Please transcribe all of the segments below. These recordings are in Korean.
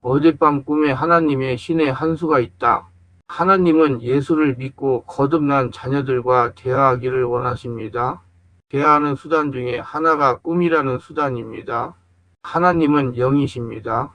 어젯밤 꿈에 하나님의 신의 한 수가 있다. 하나님은 예수를 믿고 거듭난 자녀들과 대화하기를 원하십니다. 대화하는 수단 중에 하나가 꿈이라는 수단입니다. 하나님은 영이십니다.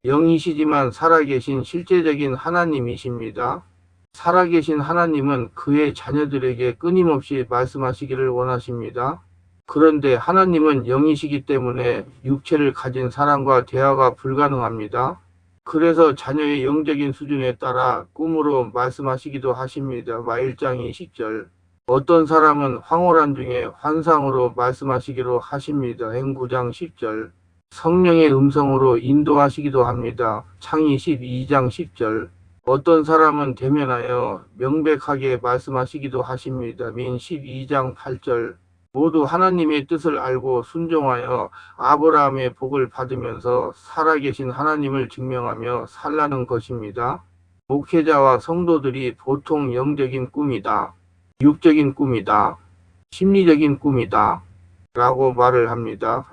영이시지만 살아계신 실제적인 하나님이십니다. 살아계신 하나님은 그의 자녀들에게 끊임없이 말씀하시기를 원하십니다. 그런데 하나님은 영이시기 때문에 육체를 가진 사람과 대화가 불가능합니다. 그래서 자녀의 영적인 수준에 따라 꿈으로 말씀하시기도 하십니다. 마 1장 20절. 어떤 사람은 황홀한 중에 환상으로 말씀하시기로 하십니다. 행 9장 10절. 성령의 음성으로 인도하시기도 합니다. 창이 12장 10절. 어떤 사람은 대면하여 명백하게 말씀하시기도 하십니다. 민 12장 8절. 모두 하나님의 뜻을 알고 순종하여 아브라함의 복을 받으면서 살아계신 하나님을 증명하며 살라는 것입니다. 목회자와 성도들이 보통 영적인 꿈이다, 육적인 꿈이다, 심리적인 꿈이다 라고 말을 합니다.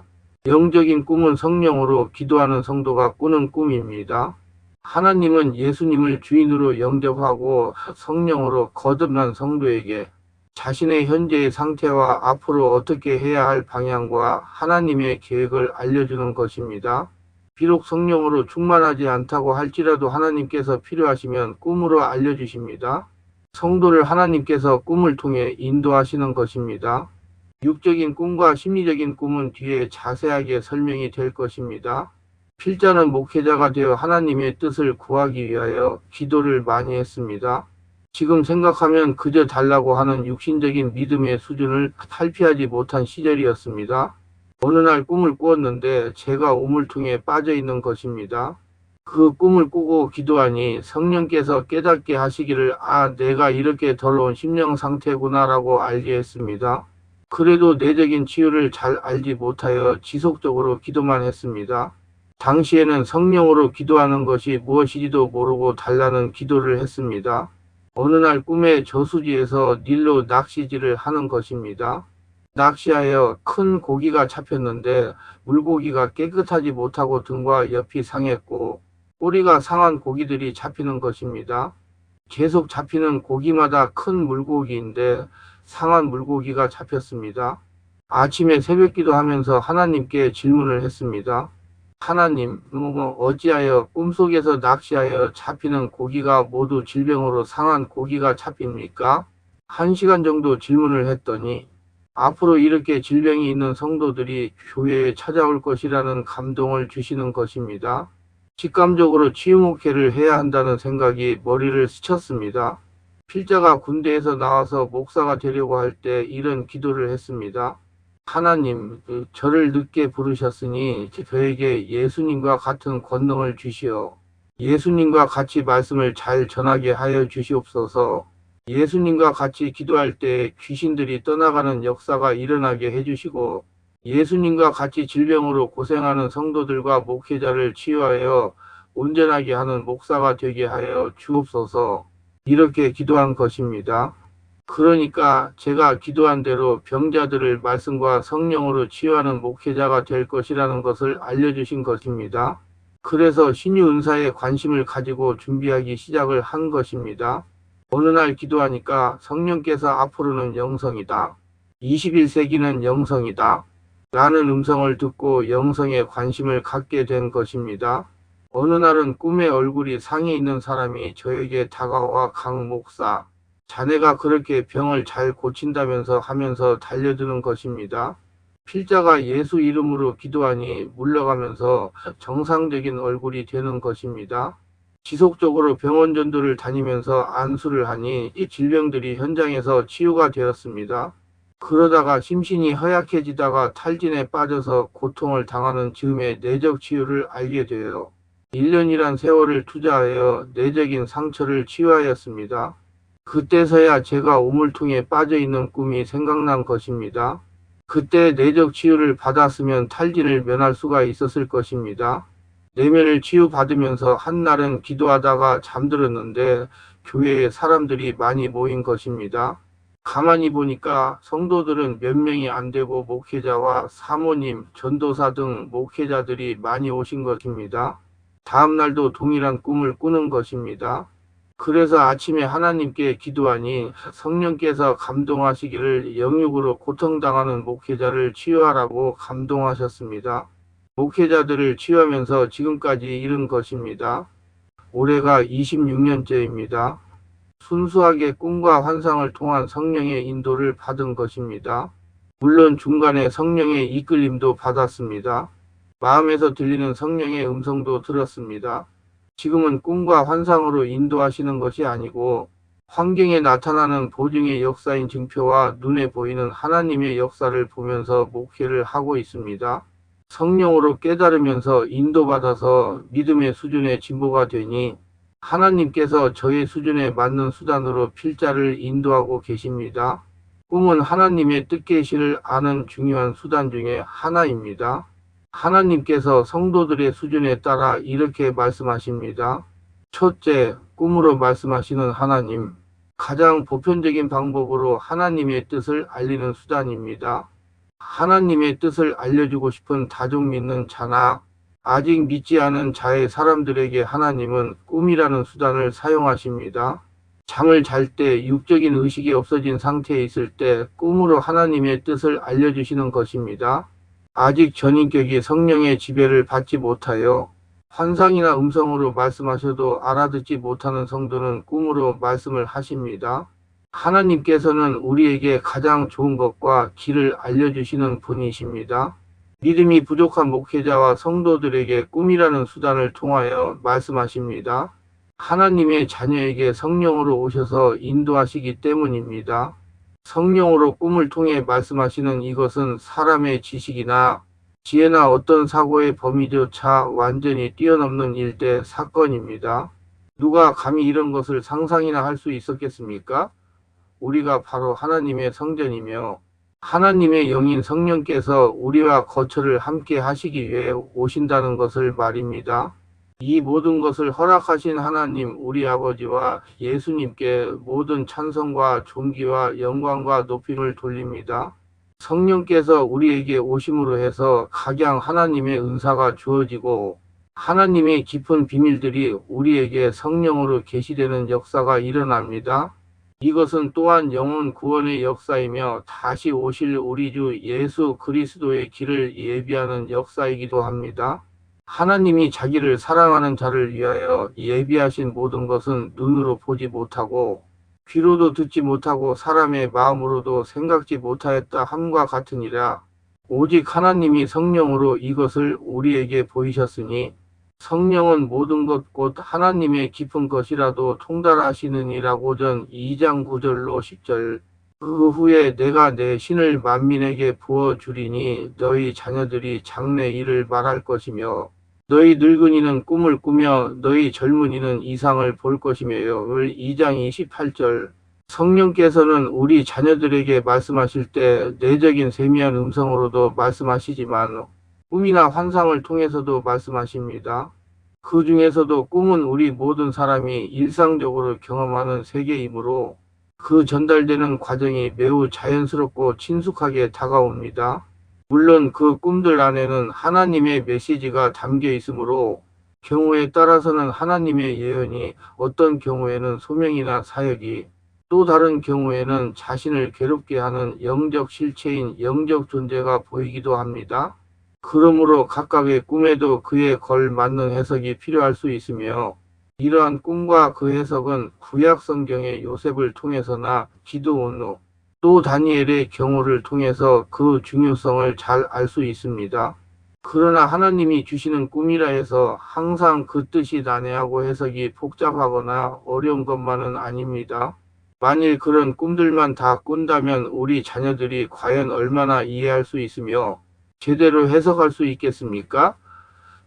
영적인 꿈은 성령으로 기도하는 성도가 꾸는 꿈입니다. 하나님은 예수님을 주인으로 영접하고 성령으로 거듭난 성도에게 자신의 현재의 상태와 앞으로 어떻게 해야 할 방향과 하나님의 계획을 알려주는 것입니다. 비록 성령으로 충만하지 않다고 할지라도 하나님께서 필요하시면 꿈으로 알려주십니다. 성도를 하나님께서 꿈을 통해 인도하시는 것입니다. 육적인 꿈과 심리적인 꿈은 뒤에 자세하게 설명이 될 것입니다. 필자는 목회자가 되어 하나님의 뜻을 구하기 위하여 기도를 많이 했습니다. 지금 생각하면 그저 달라고 하는 육신적인 믿음의 수준을 탈피하지 못한 시절이었습니다. 어느 날 꿈을 꾸었는데 제가 우물통에 빠져 있는 것입니다. 그 꿈을 꾸고 기도하니 성령께서 깨닫게 하시기를 내가 이렇게 더러운 심령 상태구나라고 알게 했습니다. 그래도 내적인 치유를 잘 알지 못하여 지속적으로 기도만 했습니다. 당시에는 성령으로 기도하는 것이 무엇인지도 모르고 달라는 기도를 했습니다. 어느 날 꿈에 저수지에서 닐로 낚시질을 하는 것입니다. 낚시하여 큰 고기가 잡혔는데 물고기가 깨끗하지 못하고 등과 옆이 상했고 꼬리가 상한 고기들이 잡히는 것입니다. 계속 잡히는 고기마다 큰 물고기인데 상한 물고기가 잡혔습니다. 아침에 새벽기도 하면서 하나님께 질문을 했습니다. 하나님, 어찌하여 꿈속에서 낚시하여 잡히는 고기가 모두 질병으로 상한 고기가 잡힙니까? 1시간 정도 질문을 했더니 앞으로 이렇게 질병이 있는 성도들이 교회에 찾아올 것이라는 감동을 주시는 것입니다. 직감적으로 치유 목회를 해야 한다는 생각이 머리를 스쳤습니다. 필자가 군대에서 나와서 목사가 되려고 할 때 이런 기도를 했습니다. 하나님, 저를 늦게 부르셨으니 저에게 예수님과 같은 권능을 주시어 예수님과 같이 말씀을 잘 전하게 하여 주시옵소서. 예수님과 같이 기도할 때 귀신들이 떠나가는 역사가 일어나게 해주시고 예수님과 같이 질병으로 고생하는 성도들과 목회자를 치유하여 온전하게 하는 목사가 되게 하여 주옵소서. 이렇게 기도한 것입니다. 그러니까 제가 기도한 대로 병자들을 말씀과 성령으로 치유하는 목회자가 될 것이라는 것을 알려주신 것입니다. 그래서 신유 은사에 관심을 가지고 준비하기 시작을 한 것입니다. 어느 날 기도하니까 성령께서 앞으로는 영성이다, 21세기는 영성이다 라는 음성을 듣고 영성에 관심을 갖게 된 것입니다. 어느 날은 꿈에 얼굴이 상해 있는 사람이 저에게 다가와 강 목사, 자네가 그렇게 병을 잘 고친다면서 하면서 달려드는 것입니다. 필자가 예수 이름으로 기도하니 물러가면서 정상적인 얼굴이 되는 것입니다. 지속적으로 병원 전도를 다니면서 안수를 하니 이 질병들이 현장에서 치유가 되었습니다. 그러다가 심신이 허약해지다가 탈진에 빠져서 고통을 당하는 즈음에 내적 치유를 알게 되어 1년이란 세월을 투자하여 내적인 상처를 치유하였습니다. 그때서야 제가 우물통에 빠져있는 꿈이 생각난 것입니다. 그때 내적 치유를 받았으면 탈진을 면할 수가 있었을 것입니다. 내면을 치유받으면서 한날은 기도하다가 잠들었는데 교회에 사람들이 많이 모인 것입니다. 가만히 보니까 성도들은 몇 명이 안 되고 목회자와 사모님, 전도사 등 목회자들이 많이 오신 것입니다. 다음 날도 동일한 꿈을 꾸는 것입니다. 그래서 아침에 하나님께 기도하니 성령께서 감동하시기를 영육으로 고통당하는 목회자를 치유하라고 감동하셨습니다. 목회자들을 치유하면서 지금까지 이른 것입니다. 올해가 26년째입니다. 순수하게 꿈과 환상을 통한 성령의 인도를 받은 것입니다. 물론 중간에 성령의 이끌림도 받았습니다. 마음에서 들리는 성령의 음성도 들었습니다. 지금은 꿈과 환상으로 인도하시는 것이 아니고 환경에 나타나는 보증의 역사인 증표와 눈에 보이는 하나님의 역사를 보면서 목회를 하고 있습니다. 성령으로 깨달으면서 인도받아서 믿음의 수준의 진보가 되니 하나님께서 저의 수준에 맞는 수단으로 필자를 인도하고 계십니다. 꿈은 하나님의 뜻계시를 아는 중요한 수단 중에 하나입니다. 하나님께서 성도들의 수준에 따라 이렇게 말씀하십니다. 첫째, 꿈으로 말씀하시는 하나님. 가장 보편적인 방법으로 하나님의 뜻을 알리는 수단입니다. 하나님의 뜻을 알려주고 싶은 다중 믿는 자나 아직 믿지 않은 자의 사람들에게 하나님은 꿈이라는 수단을 사용하십니다. 잠을 잘 때 육적인 의식이 없어진 상태에 있을 때 꿈으로 하나님의 뜻을 알려주시는 것입니다. 아직 전인격이 성령의 지배를 받지 못하여 환상이나 음성으로 말씀하셔도 알아듣지 못하는 성도는 꿈으로 말씀을 하십니다. 하나님께서는 우리에게 가장 좋은 것과 길을 알려주시는 분이십니다. 믿음이 부족한 목회자와 성도들에게 꿈이라는 수단을 통하여 말씀하십니다. 하나님의 자녀에게 성령으로 오셔서 인도하시기 때문입니다. 성령으로 꿈을 통해 말씀하시는 이것은 사람의 지식이나 지혜나 어떤 사고의 범위조차 완전히 뛰어넘는 일대 사건입니다. 누가 감히 이런 것을 상상이나 할 수 있었겠습니까? 우리가 바로 하나님의 성전이며 하나님의 영인 성령께서 우리와 거처를 함께 하시기 위해 오신다는 것을 말입니다. 이 모든 것을 허락하신 하나님 우리 아버지와 예수님께 모든 찬송과 존귀와 영광과 높임을 돌립니다. 성령께서 우리에게 오심으로 해서 각양 하나님의 은사가 주어지고 하나님의 깊은 비밀들이 우리에게 성령으로 계시되는 역사가 일어납니다. 이것은 또한 영혼 구원의 역사이며 다시 오실 우리 주 예수 그리스도의 길을 예비하는 역사이기도 합니다. 하나님이 자기를 사랑하는 자를 위하여 예비하신 모든 것은 눈으로 보지 못하고 귀로도 듣지 못하고 사람의 마음으로도 생각지 못하였다 함과 같으니라. 오직 하나님이 성령으로 이것을 우리에게 보이셨으니 성령은 모든 것 곧 하나님의 깊은 것이라도 통달하시느니라고 전 2장 9절로 10절. 그 후에 내가 내 신을 만민에게 부어주리니 너희 자녀들이 장래 일을 말할 것이며 너희 늙은이는 꿈을 꾸며 너희 젊은이는 이상을 볼 것이며요. 2장 28절. 성령께서는 우리 자녀들에게 말씀하실 때 내적인 세미한 음성으로도 말씀하시지만 꿈이나 환상을 통해서도 말씀하십니다. 그 중에서도 꿈은 우리 모든 사람이 일상적으로 경험하는 세계이므로 그 전달되는 과정이 매우 자연스럽고 친숙하게 다가옵니다. 물론 그 꿈들 안에는 하나님의 메시지가 담겨 있으므로 경우에 따라서는 하나님의 예언이, 어떤 경우에는 소명이나 사역이, 또 다른 경우에는 자신을 괴롭게 하는 영적 실체인 영적 존재가 보이기도 합니다. 그러므로 각각의 꿈에도 그에 걸맞는 해석이 필요할 수 있으며 이러한 꿈과 그 해석은 구약 성경의 요셉을 통해서나 기드온, 또 다니엘의 경우를 통해서 그 중요성을 잘 알 수 있습니다. 그러나 하나님이 주시는 꿈이라 해서 항상 그 뜻이 난해하고 해석이 복잡하거나 어려운 것만은 아닙니다. 만일 그런 꿈들만 다 꾼다면 우리 자녀들이 과연 얼마나 이해할 수 있으며 제대로 해석할 수 있겠습니까?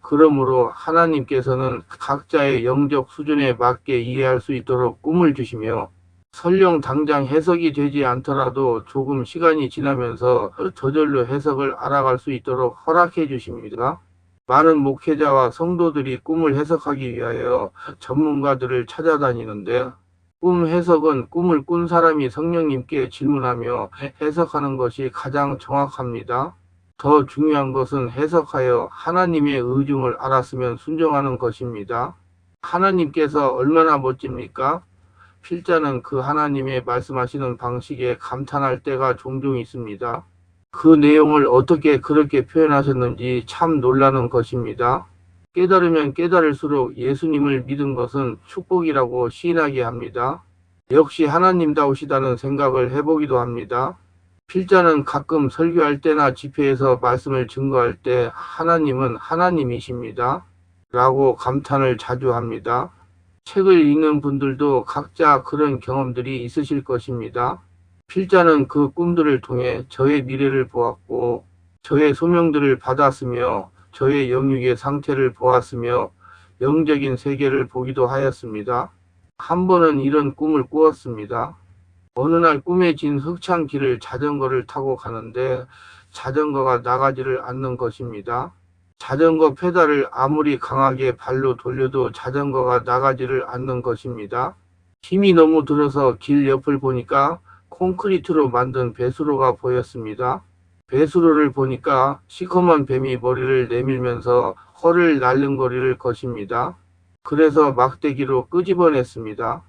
그러므로 하나님께서는 각자의 영적 수준에 맞게 이해할 수 있도록 꿈을 주시며 설령 당장 해석이 되지 않더라도 조금 시간이 지나면서 저절로 해석을 알아갈 수 있도록 허락해 주십니다. 많은 목회자와 성도들이 꿈을 해석하기 위하여 전문가들을 찾아다니는데 꿈 해석은 꿈을 꾼 사람이 성령님께 질문하며 해석하는 것이 가장 정확합니다. 더 중요한 것은 해석하여 하나님의 의중을 알았으면 순종하는 것입니다. 하나님께서 얼마나 멋집니까? 필자는 그 하나님의 말씀하시는 방식에 감탄할 때가 종종 있습니다. 그 내용을 어떻게 그렇게 표현하셨는지 참 놀라는 것입니다. 깨달으면 깨달을수록 예수님을 믿은 것은 축복이라고 시인하게 합니다. 역시 하나님다우시다는 생각을 해보기도 합니다. 필자는 가끔 설교할 때나 집회에서 말씀을 증거할 때 하나님은 하나님이십니다. 라고 감탄을 자주 합니다. 책을 읽는 분들도 각자 그런 경험들이 있으실 것입니다. 필자는 그 꿈들을 통해 저의 미래를 보았고 저의 소명들을 받았으며 저의 영육의 상태를 보았으며 영적인 세계를 보기도 하였습니다. 한 번은 이런 꿈을 꾸었습니다. 어느 날 꿈에 진 흑창 길을 자전거를 타고 가는데 자전거가 나가지를 않는 것입니다. 자전거 페달을 아무리 강하게 발로 돌려도 자전거가 나가지를 않는 것입니다. 힘이 너무 들어서 길 옆을 보니까 콘크리트로 만든 배수로가 보였습니다. 배수로를 보니까 시커먼 뱀이 머리를 내밀면서 헐을 날름거릴 것입니다. 그래서 막대기로 끄집어냈습니다.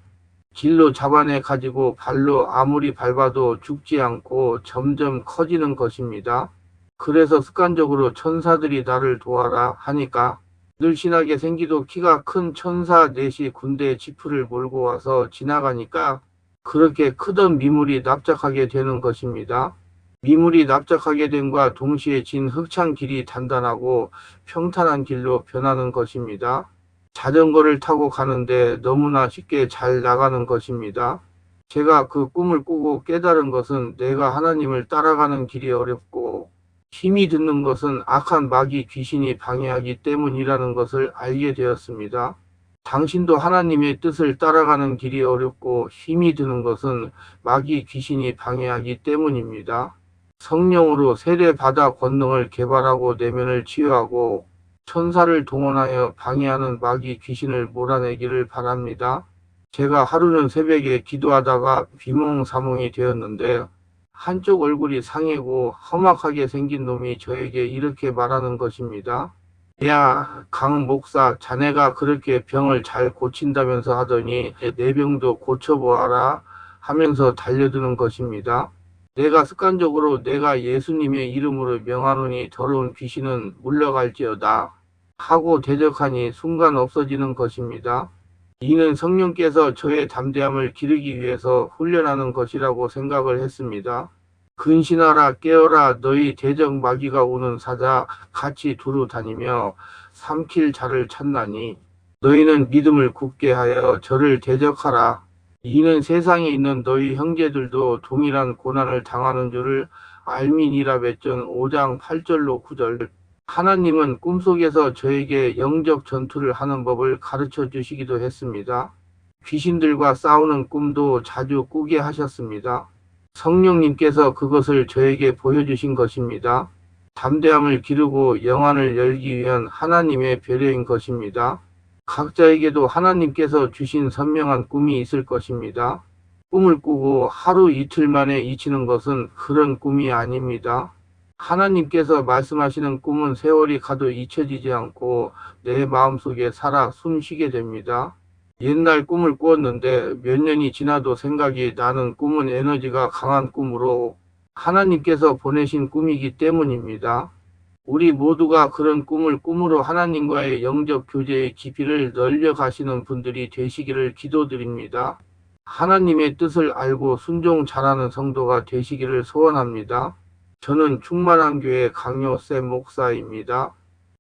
길로 잡아내 가지고 발로 아무리 밟아도 죽지 않고 점점 커지는 것입니다. 그래서 습관적으로 천사들이 나를 도와라 하니까 늘씬하게 생기도 키가 큰 천사 넷이 군대 지프를 몰고 와서 지나가니까 그렇게 크던 미물이 납작하게 되는 것입니다. 미물이 납작하게 됨과 동시에 진 흑창 길이 단단하고 평탄한 길로 변하는 것입니다. 자전거를 타고 가는데 너무나 쉽게 잘 나가는 것입니다. 제가 그 꿈을 꾸고 깨달은 것은 내가 하나님을 따라가는 길이 어렵고 힘이 드는 것은 악한 마귀 귀신이 방해하기 때문이라는 것을 알게 되었습니다. 당신도 하나님의 뜻을 따라가는 길이 어렵고 힘이 드는 것은 마귀 귀신이 방해하기 때문입니다. 성령으로 세례받아 권능을 개발하고 내면을 치유하고 천사를 동원하여 방해하는 마귀 귀신을 몰아내기를 바랍니다. 제가 하루는 새벽에 기도하다가 비몽사몽이 되었는데 한쪽 얼굴이 상해고 험악하게 생긴 놈이 저에게 이렇게 말하는 것입니다. 야, 강 목사, 자네가 그렇게 병을 잘 고친다면서 하더니 내 병도 고쳐보아라 하면서 달려드는 것입니다. 내가 습관적으로 내가 예수님의 이름으로 명하노니 더러운 귀신은 물러갈지어다 하고 대적하니 순간 없어지는 것입니다. 이는 성령께서 저의 담대함을 기르기 위해서 훈련하는 것이라고 생각을 했습니다. 근신하라 깨어라 너희 대적 마귀가 오는 사자 같이 두루 다니며 삼킬 자를 찾나니 너희는 믿음을 굳게 하여 저를 대적하라. 이는 세상에 있는 너희 형제들도 동일한 고난을 당하는 줄을 알미니라 맺전 5장 8절로 9절. 하나님은 꿈속에서 저에게 영적 전투를 하는 법을 가르쳐 주시기도 했습니다. 귀신들과 싸우는 꿈도 자주 꾸게 하셨습니다. 성령님께서 그것을 저에게 보여주신 것입니다. 담대함을 기르고 영안을 열기 위한 하나님의 배려인 것입니다. 각자에게도 하나님께서 주신 선명한 꿈이 있을 것입니다. 꿈을 꾸고 하루 이틀 만에 잊히는 것은 그런 꿈이 아닙니다. 하나님께서 말씀하시는 꿈은 세월이 가도 잊혀지지 않고 내 마음속에 살아 숨쉬게 됩니다. 옛날 꿈을 꾸었는데 몇 년이 지나도 생각이 나는 꿈은 에너지가 강한 꿈으로 하나님께서 보내신 꿈이기 때문입니다. 우리 모두가 그런 꿈을 꿈으로 하나님과의 영적 교제의 깊이를 넓혀가시는 분들이 되시기를 기도드립니다. 하나님의 뜻을 알고 순종 잘하는 성도가 되시기를 소원합니다. 저는 충만한 교회 강요쌤 목사입니다.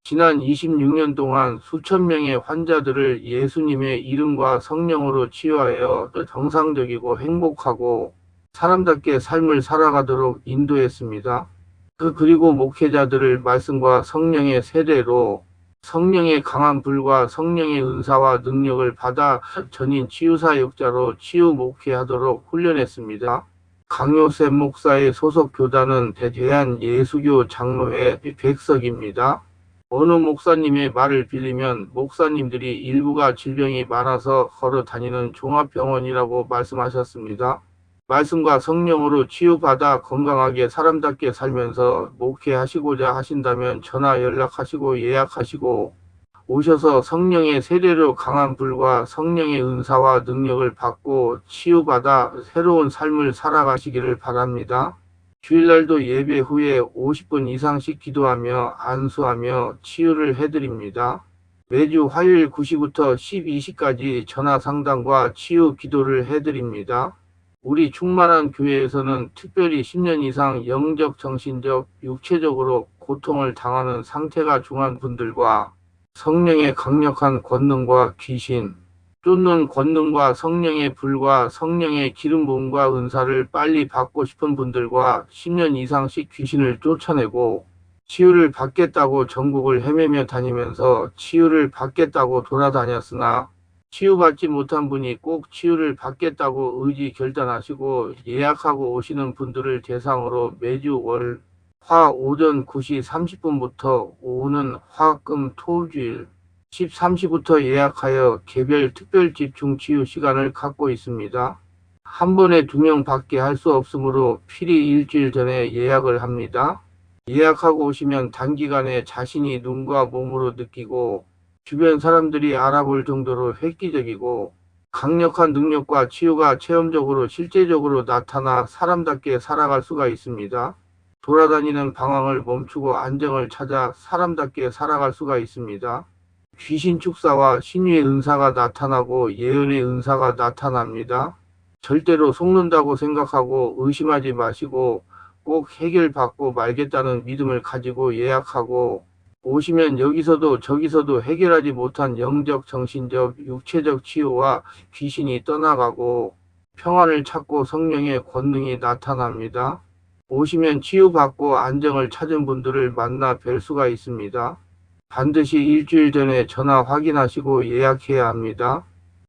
지난 26년 동안 수천 명의 환자들을 예수님의 이름과 성령으로 치유하여 정상적이고 행복하고 사람답게 삶을 살아가도록 인도했습니다. 그리고 목회자들을 말씀과 성령의 세례로 성령의 강한 불과 성령의 은사와 능력을 받아 전인 치유사역자로 치유 목회하도록 훈련했습니다. 강요셉 목사의 소속 교단은 대한예수교 장로회 백석입니다. 어느 목사님의 말을 빌리면 목사님들이 일부가 질병이 많아서 걸어 다니는 종합병원이라고 말씀하셨습니다. 말씀과 성령으로 치유받아 건강하게 사람답게 살면서 목회하시고자 하신다면 전화 연락하시고 예약하시고 오셔서 성령의 세례로 강한 불과 성령의 은사와 능력을 받고 치유받아 새로운 삶을 살아가시기를 바랍니다. 주일날도 예배 후에 50분 이상씩 기도하며 안수하며 치유를 해드립니다. 매주 화요일 9시부터 12시까지 전화 상담과 치유 기도를 해드립니다. 우리 충만한 교회에서는 특별히 10년 이상 영적, 정신적, 육체적으로 고통을 당하는 상태가 중한 분들과 성령의 강력한 권능과 귀신, 쫓는 권능과 성령의 불과 성령의 기름 부음과 은사를 빨리 받고 싶은 분들과 10년 이상씩 귀신을 쫓아내고 치유를 받겠다고 전국을 헤매며 다니면서 치유를 받겠다고 돌아다녔으나 치유받지 못한 분이 꼭 치유를 받겠다고 의지 결단하시고 예약하고 오시는 분들을 대상으로 매주 월, 화 오전 9시 30분부터 오후는 화, 금, 토, 주일 13시부터 예약하여 개별 특별 집중 치유 시간을 갖고 있습니다. 한 번에 2명 밖에 할 수 없으므로 필히 일주일 전에 예약을 합니다. 예약하고 오시면 단기간에 자신이 눈과 몸으로 느끼고 주변 사람들이 알아볼 정도로 획기적이고 강력한 능력과 치유가 체험적으로 실제적으로 나타나 사람답게 살아갈 수가 있습니다. 돌아다니는 방황을 멈추고 안정을 찾아 사람답게 살아갈 수가 있습니다. 귀신 축사와 신유의 은사가 나타나고 예언의 은사가 나타납니다. 절대로 속는다고 생각하고 의심하지 마시고 꼭 해결받고 말겠다는 믿음을 가지고 예약하고 오시면 여기서도 저기서도 해결하지 못한 영적, 정신적, 육체적 치유와 귀신이 떠나가고 평안을 찾고 성령의 권능이 나타납니다. 오시면 치유받고 안정을 찾은 분들을 만나 뵐 수가 있습니다. 반드시 일주일 전에 전화 확인하시고 예약해야 합니다.